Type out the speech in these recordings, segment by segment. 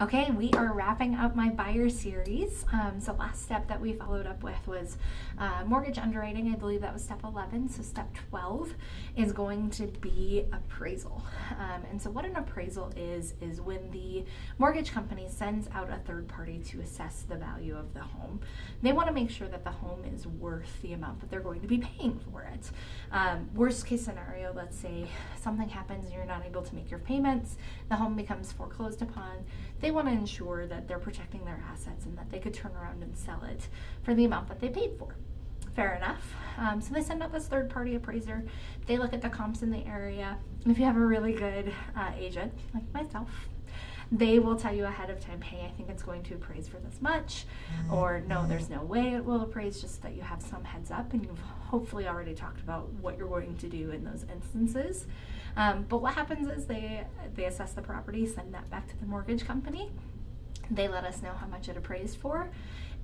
Okay, we are wrapping up my buyer series. So last step that we followed up with was mortgage underwriting. I believe that was step 11. So step 12 is going to be appraisal. And so what an appraisal is when the mortgage company sends out a third party to assess the value of the home. They want to make sure that the home is worth the amount that they're going to be paying for it. Worst case scenario, let's say something happens and you're not able to make your payments, the home becomes foreclosed upon. They want to ensure that they're protecting their assets and that they could turn around and sell it for the amount that they paid for. Fair enough. So they send out this third-party appraiser. They look at the comps in the area. If you have a really good agent, like myself, they will tell you ahead of time, hey, I think it's going to appraise for this much, or no, there's no way it will appraise, just so that you have some heads up and you've hopefully already talked about what you're going to do in those instances. But what happens is they assess the property, send that back to the mortgage company. They let us know how much it appraised for,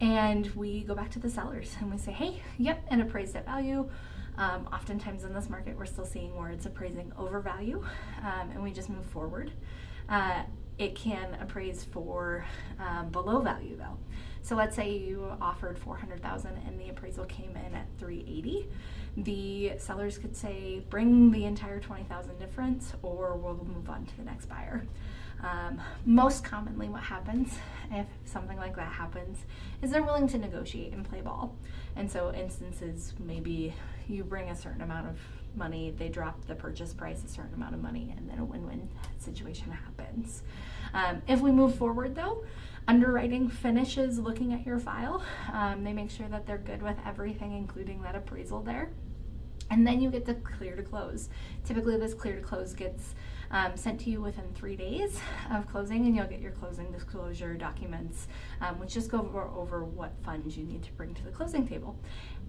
and we go back to the sellers and we say, hey, yep, it appraised at value. Oftentimes in this market, we're still seeing where it's appraising over value, and we just move forward. It can appraise for below value though. So let's say you offered $400,000 and the appraisal came in at $380,000. The sellers could say, bring the entire $20,000 difference, or we'll move on to the next buyer. Most commonly what happens if something like that happens is they're willing to negotiate and play ball. And so instances, maybe you bring a certain amount of money, they drop the purchase price a certain amount of money, and then a win-win situation happens. If we move forward though, underwriting finishes looking at your file. They make sure that they're good with everything, including that appraisal there. And then you get the clear to close. Typically this clear to close gets sent to you within 3 days of closing, and you'll get your closing disclosure documents, which just go over what funds you need to bring to the closing table.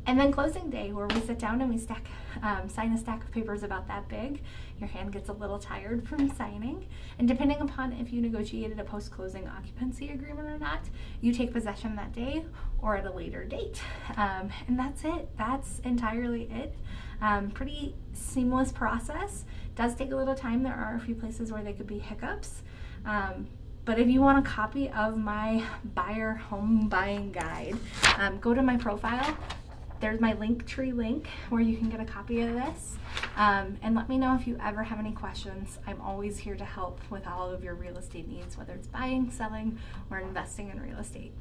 And then closing day, where we sit down and we sign a stack of papers about that big. Your hand gets a little tired from signing, and depending upon if you negotiated a post-closing occupancy agreement or not, you take possession that day or at a later date. And that's it. That's entirely it. Pretty seamless process. Does take a little time. There are a few places where there could be hiccups. But if you want a copy of my buyer home buying guide, go to my profile. There's my Linktree link where you can get a copy of this. And let me know if you ever have any questions. I'm always here to help with all of your real estate needs, whether it's buying, selling, or investing in real estate.